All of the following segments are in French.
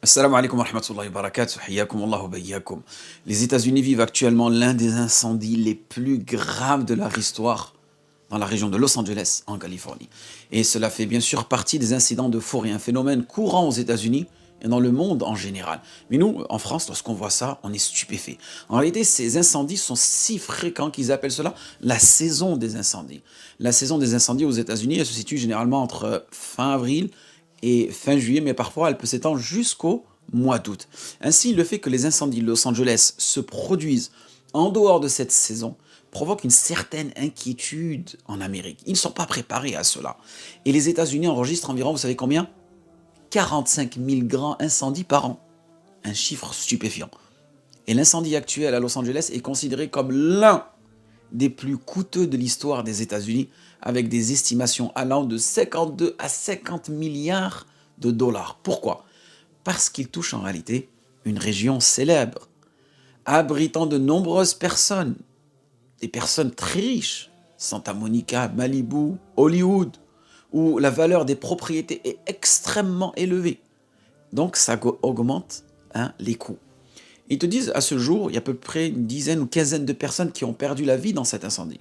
Assalamu alaikum wa rahmatullahi wa barakatuh. Hayyakum Allah wa bayyakum. Les États-Unis vivent actuellement l'un des incendies les plus graves de leur histoire dans la région de Los Angeles, en Californie. Et cela fait bien sûr partie des incidents de forêt, un phénomène courant aux États-Unis et dans le monde en général. Mais nous, en France, lorsqu'on voit ça, on est stupéfait. En réalité, ces incendies sont si fréquents qu'ils appellent cela la saison des incendies. La saison des incendies aux États-Unis, elle se situe généralement entre fin avril et fin juillet, mais parfois elle peut s'étendre jusqu'au mois d'août. Ainsi, le fait que les incendies de Los Angeles se produisent en dehors de cette saison provoque une certaine inquiétude en Amérique. Ils ne sont pas préparés à cela. Et les États-Unis enregistrent environ, vous savez combien? 45 000 grands incendies par an. Un chiffre stupéfiant. Et l'incendie actuel à Los Angeles est considéré comme l'un des plus coûteux de l'histoire des États-Unis, avec des estimations allant de 52 à 50 milliards de dollars. Pourquoi? Parce qu'il touche en réalité une région célèbre, abritant de nombreuses personnes, des personnes très riches, Santa Monica, Malibu, Hollywood, où la valeur des propriétés est extrêmement élevée. Donc ça augmente les coûts. Ils te disent à ce jour, il y a à peu près une dizaine ou quinzaine de personnes qui ont perdu la vie dans cet incendie.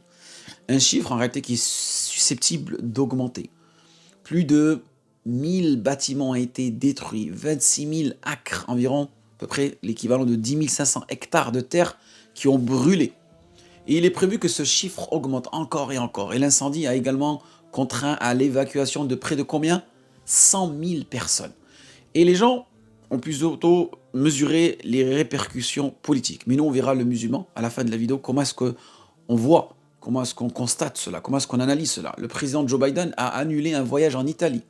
Un chiffre en réalité qui est susceptible d'augmenter. Plus de 1000 bâtiments ont été détruits, 26 000 acres, environ à peu près l'équivalent de 10 500 hectares de terre qui ont brûlé. Et il est prévu que ce chiffre augmente encore et encore. Et l'incendie a également contraint à l'évacuation de près de combien? 100 000 personnes. Et les gens ont plutôt mesurer les répercussions politiques. Mais nous, on verra le musulman à la fin de la vidéo, comment est-ce qu'on voit, comment est-ce qu'on constate cela, comment est-ce qu'on analyse cela. Le président Joe Biden a annulé un voyage en Italie,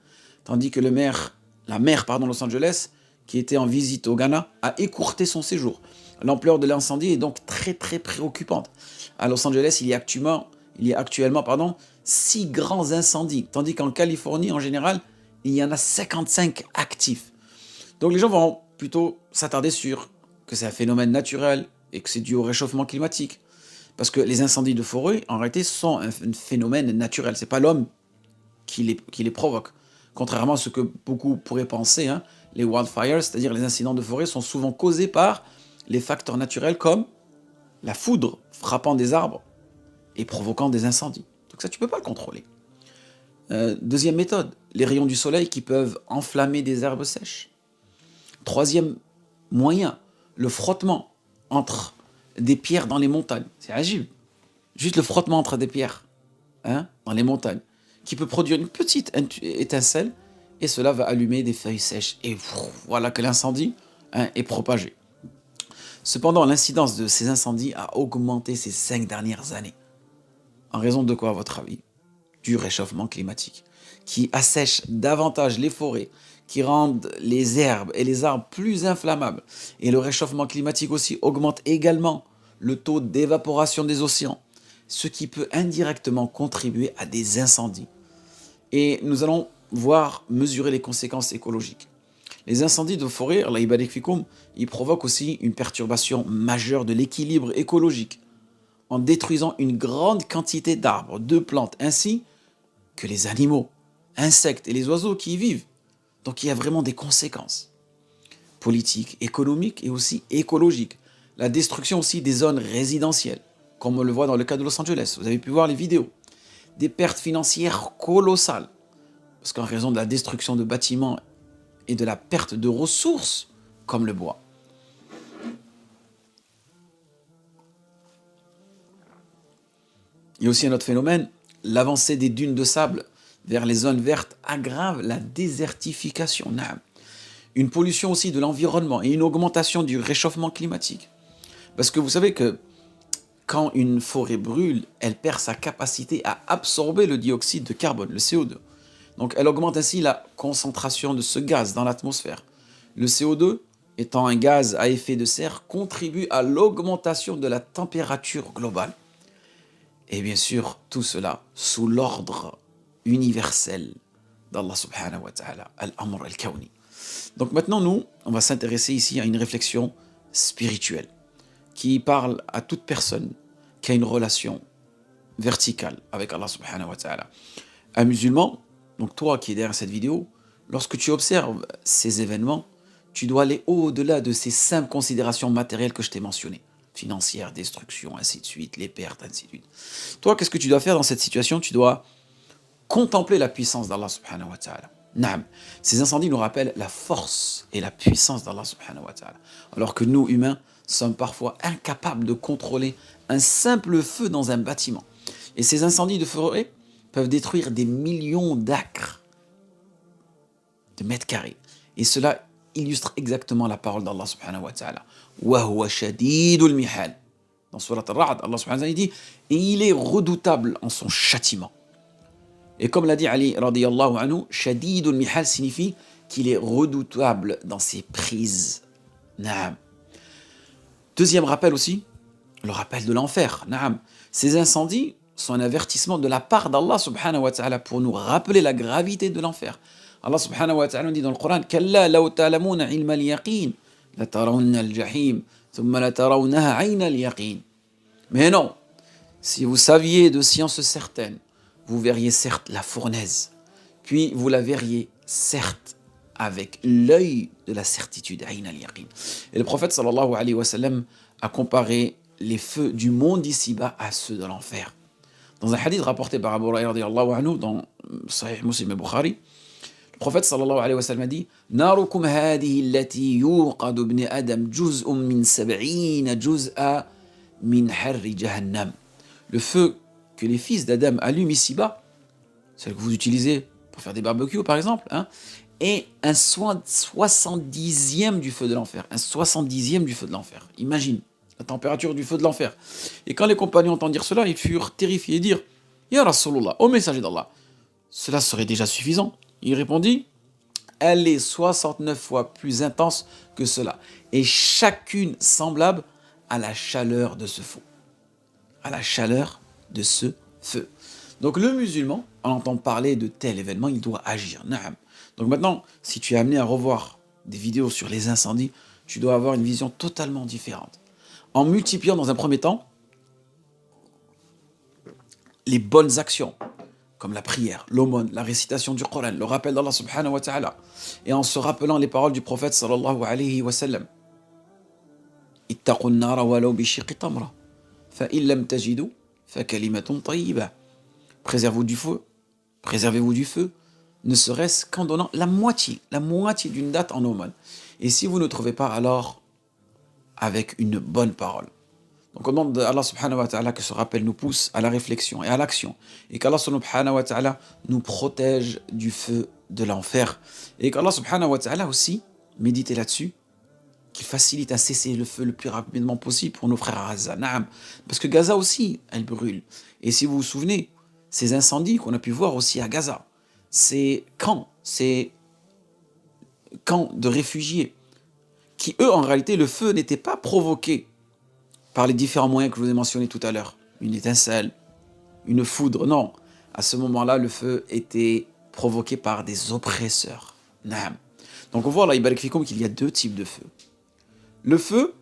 tandis que la maire Los Angeles, qui était en visite au Ghana, a écourté son séjour. L'ampleur de l'incendie est donc très très préoccupante. À Los Angeles, il y a actuellement 6 grands incendies, tandis qu'en Californie, en général, il y en a 55 actifs. Donc les gens vont plutôt s'attarder sur que c'est un phénomène naturel et que c'est dû au réchauffement climatique. Parce que les incendies de forêt, en réalité, sont un phénomène naturel. Ce n'est pas l'homme qui les provoque. Contrairement à ce que beaucoup pourraient penser, les wildfires, c'est-à-dire les incidents de forêt, sont souvent causés par les facteurs naturels comme la foudre frappant des arbres et provoquant des incendies. Donc ça, tu ne peux pas le contrôler. Deuxième méthode, les rayons du soleil qui peuvent enflammer des herbes sèches. Troisième moyen, le frottement entre des pierres dans les montagnes. C'est agile. Juste le frottement entre des pierres dans les montagnes, qui peut produire une petite étincelle, et cela va allumer des feuilles sèches. Et voilà que l'incendie est propagé. Cependant, l'incidence de ces incendies a augmenté ces 5 dernières années. En raison de quoi, à votre avis? Du réchauffement climatique, qui assèche davantage les forêts, qui rendent les herbes et les arbres plus inflammables. Et le réchauffement climatique aussi augmente également le taux d'évaporation des océans, ce qui peut indirectement contribuer à des incendies. Et nous allons mesurer les conséquences écologiques. Les incendies de forêt, Allah yabarik fikoum, ils provoquent aussi une perturbation majeure de l'équilibre écologique, en détruisant une grande quantité d'arbres, de plantes, ainsi que les animaux, insectes et les oiseaux qui y vivent. Donc il y a vraiment des conséquences politiques, économiques et aussi écologiques. La destruction aussi des zones résidentielles, comme on le voit dans le cas de Los Angeles. Vous avez pu voir les vidéos. Des pertes financières colossales, parce qu'en raison de la destruction de bâtiments et de la perte de ressources, comme le bois. Il y a aussi un autre phénomène, l'avancée des dunes de sable vers les zones vertes aggrave la désertification. Une pollution aussi de l'environnement et une augmentation du réchauffement climatique. Parce que vous savez que quand une forêt brûle, elle perd sa capacité à absorber le dioxyde de carbone, le CO2. Donc elle augmente ainsi la concentration de ce gaz dans l'atmosphère. Le CO2, étant un gaz à effet de serre, contribue à l'augmentation de la température globale. Et bien sûr, tout cela sous l'ordre universel d'Allah subhanahu wa ta'ala, al-amr al-kawni. Donc maintenant, nous, on va s'intéresser ici à une réflexion spirituelle qui parle à toute personne qui a une relation verticale avec Allah subhanahu wa ta'ala. Un musulman, donc toi qui es derrière cette vidéo, lorsque tu observes ces événements, tu dois aller au-delà de ces simples considérations matérielles que je t'ai mentionnées. Financière, destruction, ainsi de suite, les pertes, ainsi de suite. Toi, qu'est-ce que tu dois faire dans cette situation? Tu dois contempler la puissance d'Allah subhanahu wa ta'ala. Naam. Ces incendies nous rappellent la force et la puissance d'Allah subhanahu wa ta'ala. Alors que nous, humains, sommes parfois incapables de contrôler un simple feu dans un bâtiment. Et ces incendies de forêt peuvent détruire des millions d'acres, de mètres carrés. Et cela illustre exactement la parole d'Allah subhanahu wa ta'ala. Wa huwa shadidul mihal. Dans Surat Al-Ra'd, Allah subhanahu wa ta'ala dit et il est redoutable en son châtiment. Et comme l'a dit Ali radiyallahu anhu, shadidul mihal signifie qu'il est redoutable dans ses prises. Naam. Deuxième rappel aussi, le rappel de l'enfer. Naam. Ces incendies sont un avertissement de la part d'Allah subhanahu wa ta'ala pour nous rappeler la gravité de l'enfer. Allah subhanahu wa ta'ala dit dans le Coran Kalla law ta'lamuna ilma al-yaqin la tarawna al-jahim thumma la tarawnaha 'ayna al-yaqin. Mais non, si vous saviez de science certaine, vous verriez certes la fournaise, puis vous la verriez certes avec l'œil de la certitude. 'Ayna al-yaqin. Et le prophète sallallahu alayhi wa sallam a comparé les feux du monde ici-bas à ceux de l'enfer. Dans un hadith rapporté par Abu Hurayrah radiyallahu anhu dans Sahih Muslim et Bukhari, le prophète sallallahu alayhi wa sallam a dit Narukum hadihi allati yuqadu ibn Adam juz'un min 70 juz'a min harri jahannam. Le feu que les fils d'Adam allument ici-bas, celle que vous utilisez pour faire des barbecues par exemple, est un 70e du feu de l'enfer. Un 70e du feu de l'enfer. Imagine la température du feu de l'enfer. Et quand les compagnons entendirent dire cela, ils furent terrifiés et dirent Ya Rasulullah, ô messager d'Allah, cela serait déjà suffisant. Il répondit elle est 69 fois plus intense que cela, et chacune semblable à la chaleur de ce feu. À la chaleur de ce feu. Donc le musulman, en entend parler de tel événement, il doit agir. Naam. Donc maintenant, si tu es amené à revoir des vidéos sur les incendies, tu dois avoir une vision totalement différente. En multipliant dans un premier temps les bonnes actions, comme la prière, l'aumône, la récitation du Coran, le rappel d'Allah subhanahu wa ta'ala, et en se rappelant les paroles du prophète sallallahu alayhi wa sallam. Ittaqun nara walaw bi shiqqi tamra, fa in lam tajidu fa kalimatun tayyiba. Préservez-vous du feu, ne serait-ce qu'en donnant la moitié d'une date en aumône. Et si vous ne trouvez pas, alors avec une bonne parole. Donc on demande à Allah subhanahu wa ta'ala que ce rappel nous pousse à la réflexion et à l'action. Et qu'Allah subhanahu wa ta'ala nous protège du feu de l'enfer. Et qu'Allah subhanahu wa ta'ala aussi, méditez là-dessus, qu'il facilite à cesser le feu le plus rapidement possible pour nos frères à Gaza. Naam. Parce que Gaza aussi, elle brûle. Et si vous vous souvenez, ces incendies qu'on a pu voir aussi à Gaza, ces camps de réfugiés, qui eux, en réalité, le feu n'était pas provoqué par les différents moyens que je vous ai mentionnés tout à l'heure. Une étincelle, une foudre, non. À ce moment-là, le feu était provoqué par des oppresseurs. Naam. Donc on voit là, qu'il y a deux types de feu. Le feu,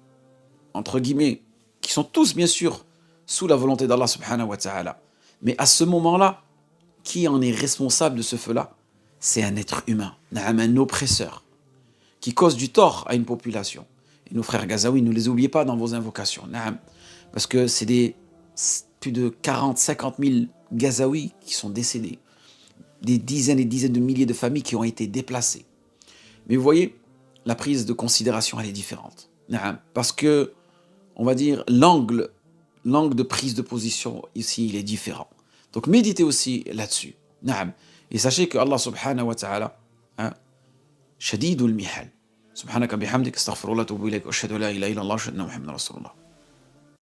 entre guillemets, qui sont tous bien sûr sous la volonté d'Allah subhanahu wa ta'ala. Mais à ce moment-là, qui en est responsable de ce feu-là? C'est un être humain, un oppresseur, qui cause du tort à une population. Et nos frères gazaouis, ne les oubliez pas dans vos invocations. Parce que c'est plus de 40-50 000 gazaouis qui sont décédés. Des dizaines et dizaines de milliers de familles qui ont été déplacées. Mais vous voyez, la prise de considération, elle est différente. Parce que, on va dire, l'angle de prise de position ici, il est différent. Donc méditez aussi là-dessus. Et sachez que Allah subhanahu wa ta'ala, شديد المحال سبحانك بحمدك استغفر الله واتوب اليك واشهد ان لا اله الا الله واشهد ان محمدا رسول الله